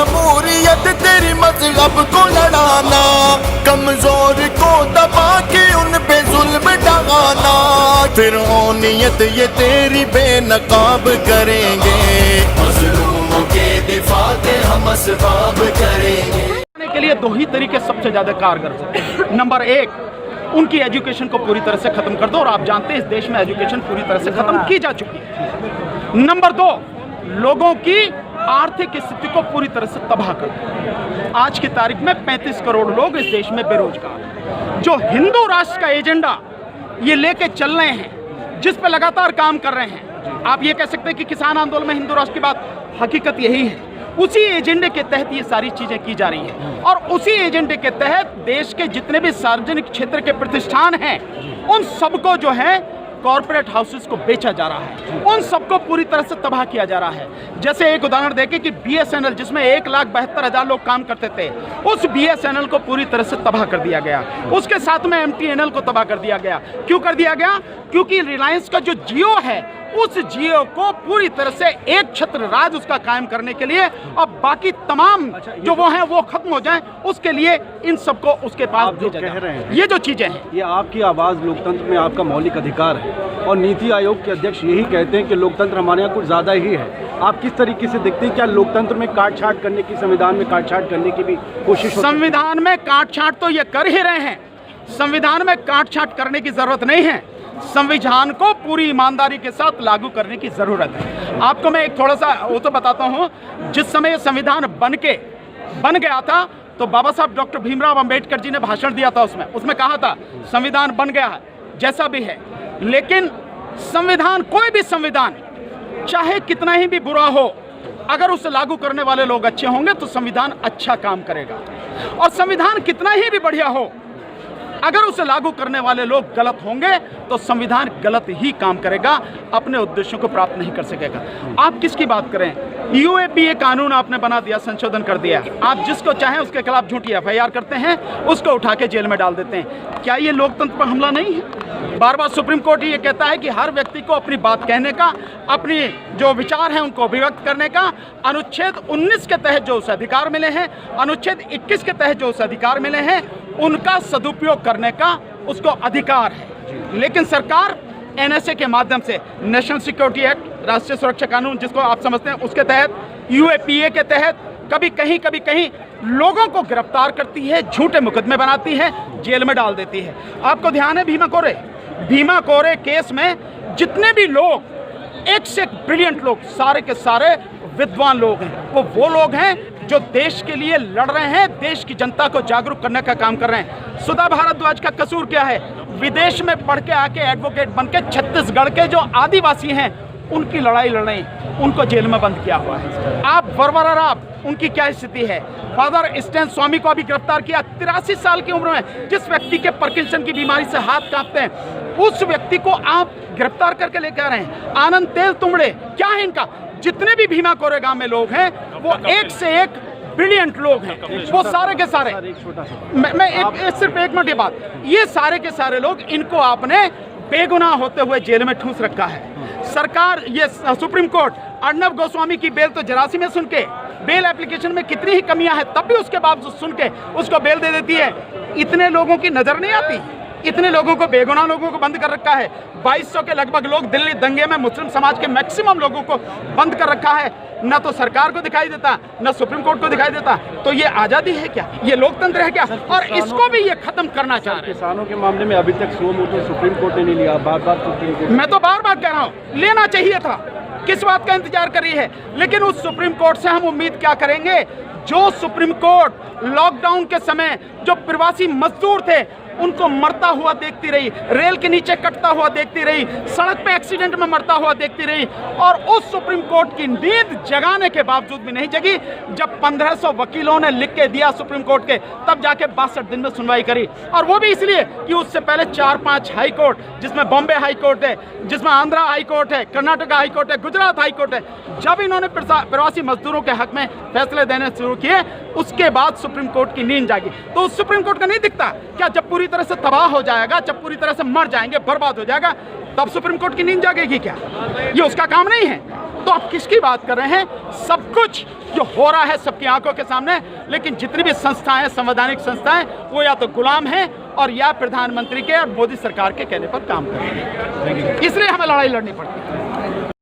जमहूरियत तेरी मजहब को लड़ाना, कमजोर को दबा के उन पे जुल्म ढाना, फिरौनियत ये तेरी बेनकाब करेंगे, मजलूमों के दिफा के हम असबाब करेंगे। के लिए दो ही तरीके सबसे ज्यादा कारगर हैं। नंबर एक, उनकी एजुकेशन को पूरी तरह से खत्म कर दो, और आप जानते हैं इस देश में एजुकेशन पूरी तरह से खत्म की जा चुकी है। नंबर दो, लोगों की आर्थिक स्थिति को पूरी तरह से तबाह कर दो। आज की तारीख में 35 करोड़ लोग इस देश में बेरोजगार, जो हिंदू राष्ट्र का एजेंडा ये लेके चल रहे हैं, जिस पे लगातार काम कर रहे हैं। आप ये कह सकते हैं कि किसान आंदोलन में हिंदू राष्ट्र की बात, हकीकत यही है। उसी एजेंडे के तहत ये सारी चीजें की जा रही हैं, और उसी एजेंडे के तहत देश के जितने भी सार्वजनिक क्षेत्र के प्रतिष्ठान हैं, उन सबको जो है कॉर्पोरेट हाउसेस को बेचा जा रहा है, उन सबको पूरी तरह से तबाह किया जा रहा है। जैसे एक उदाहरण देखें कि BSNL, जिसमें 1,72,000 लोग काम करते थे, उस BSNL को पूरी तरह से तबाह कर दिया गया। उसके साथ में MTNL को तबाह कर दिया गया। क्यों कर दिया गया? क्योंकि रिलायंस का जो जियो है, उस जियो को पूरी तरह से एक छत्र राज उसका कायम करने के लिए, अब बाकी तमाम जो वो हैं वो खत्म हो जाएं, उसके लिए इन सबको उसके पास भेजा जा रहा है। ये जो चीजें हैं, ये आपकी आवाज़ लोकतंत्र में आपका मौलिक अधिकार है, और नीति आयोग के अध्यक्ष यही कहते हैं कि लोकतंत्र हमारे यहाँ कुछ ज़्यादा ही है। आप किस तरीके से देखते हैं, क्या लोकतंत्र में काट छाट करने की, संविधान में काट छाट करने की भी कोशिश? संविधान में काट छाट तो ये कर ही रहे हैं। संविधान में काट छाट करने की जरूरत नहीं है, संविधान को पूरी ईमानदारी के साथ लागू करने की जरूरत है। आपको मैं एक थोड़ा सा वो तो बताता हूँ। जिस समय संविधान बन गया था, तो बाबा साहब डॉक्टर भीमराव अंबेडकर जी ने भाषण दिया था, उसमें कहा था संविधान बन गया है जैसा भी है, लेकिन संविधान, कोई भी संविधान चाहे कितना ही भी बुरा हो, अगर उसे लागू करने वाले लोग अच्छे होंगे तो संविधान अच्छा काम करेगा, और संविधान कितना ही भी बढ़िया हो, अगर उसे लागू करने वाले लोग गलत होंगे तो संविधान गलत ही काम करेगा, अपने उद्देश्यों को प्राप्त नहीं कर सकेगा। आप किसकी बात करें? UAPA कानून आपने बना दिया, संशोधन कर दिया। आप जिसको चाहें उसके खिलाफ झूठी FIR करते हैं, उसको उठा के जेल में डाल देते हैं। क्या ये लोकतंत्र पर हमला नहीं है? बार बार सुप्रीम कोर्ट ये कहता है कि हर व्यक्ति को अपनी बात कहने का, अपनी जो विचार हैं उनको अभिव्यक्त करने का, अनुच्छेद 19 के तहत जो उसे अधिकार मिले हैं, अनुच्छेद 21 के तहत जो उसे अधिकार मिले हैं, उनका सदुपयोग करने का उसको अधिकार है। लेकिन सरकार NSA के माध्यम से, नेशनल सिक्योरिटी एक्ट, राष्ट्रीय सुरक्षा कानून जिसको आप समझते हैं, उसके तहत, UAPA के तहत कभी कहीं लोगों को गिरफ्तार करती है, झूठे मुकदमे बनाती है, जेल में डाल देती है। आपको ध्यान है भीमा कोरे केस में जितने भी लोग, एक से एक ब्रिलियंट लोग, सारे के सारे विद्वान लोग हैं, वो लोग हैं जो देश के लिए लड़ रहे हैं, देश की जनता को जागरूक करने का काम कर रहे हैं। सुधा भारद्वाज का कसूर क्या है? विदेश में पढ़ के आके एडवोकेट बन के छत्तीसगढ़ के जो आदिवासी हैं उनकी लड़ाई लड़ रही, उनको जेल में बंद किया हुआ है। आप वरवरा राव, उनकी क्या स्थिति है? फादर स्टैन स्वामी को अभी गिरफ्तार किया, 83 साल की उम्र में, जिस व्यक्ति के पार्किंसन की बीमारी से हाथ कांपते हैं, उस व्यक्ति को आप गिरफ्तार करके लेकर आ रहे हैं। आनंद तेल तुमड़े, क्या है इनका? जितने भी भीमा कोरेगांव में लोग हैं, वो एक से एक ब्रिलियंट लोग हैं, वो सारे के सारे। मैं सिर्फ एक मिनट, ये बात, ये सारे के सारे लोग, इनको आपने बेगुनाह होते हुए जेल में ठूंस रखा है। सरकार, ये सुप्रीम कोर्ट अर्णब गोस्वामी की बेल तो जरासी में सुन के, बेल एप्लीकेशन में कितनी ही कमियां हैं, तब भी उसके बावजूद सुन के उसको बेल दे देती है। इतने लोगों की नजर नहीं आती, इतने लोगों को, बेगुनाह लोगों को बंद कर रखा है। 2200 के लगभग लोग दिल्ली दंगे में, मुस्लिम समाज के मैक्सिमम लोगों को बंद कर रखा है। न तो सरकार को दिखाई देता, न सुप्रीम कोर्ट को दिखाई देता। तो ये आज़ादी है क्या? ये लोकतंत्र है क्या? और इसको भी ये खत्म करना चाह रहे हैं। किसानों के मामले में अभी तक सो मोटो सुप्रीम कोर्ट ने नहीं लिया, बार-बार सुप्रीम कोर्ट, मैं तो बार-बार कह रहा हूँ, लेना चाहिए था। किस बात का इंतजार कर रही है? लेकिन उस सुप्रीम कोर्ट से हम उम्मीद क्या करेंगे? जो सुप्रीम कोर्ट लॉकडाउन के समय जो प्रवासी मजदूर थे उनको मरता हुआ देखती रही, रेल के नीचे कटता हुआ देखती रही, सड़क पे एक्सीडेंट में मरता हुआ देखती रही, और उस सुप्रीम कोर्ट की नींद जगाने के बावजूद भी नहीं जगी। जब 1500 वकीलों ने लिख के दिया सुप्रीम कोर्ट के, तब जाके 62 दिन में सुनवाई करी, और वो भी इसलिए कि उससे पहले 4-5 हाई कोर्ट, जिसमें बॉम्बे हाई कोर्ट है, जिसमें आंध्रा हाई कोर्ट है, कर्नाटका हाई कोर्ट है, गुजरात हाई कोर्ट है, जब इन्होंने प्रवासी मजदूरों के हक में फैसले देने शुरू किए, उसके बाद सुप्रीम कोर्ट की नींद जागी। तो उस सुप्रीम कोर्ट का नहीं दिखता क्या? जब पूरी तरह से तबाह हो जाएगा, जब पूरी तरह से मर जाएंगे, बर्बाद हो जाएगा, तब सुप्रीम कोर्ट की नींद जागेगी क्या? ये उसका काम नहीं है। तो आप किसकी बात कर रहे हैं? सबको कुछ जो हो रहा है सबकी आंखों के सामने, लेकिन जितनी भी संस्थाएं हैं, संवैधानिक संस्थाएं, वो या तो गुलाम हैं और या प्रधानमंत्री के और मोदी सरकार के कहने पर काम कर रही हैं। इसलिए हमें लड़ाई लड़नी पड़ती है।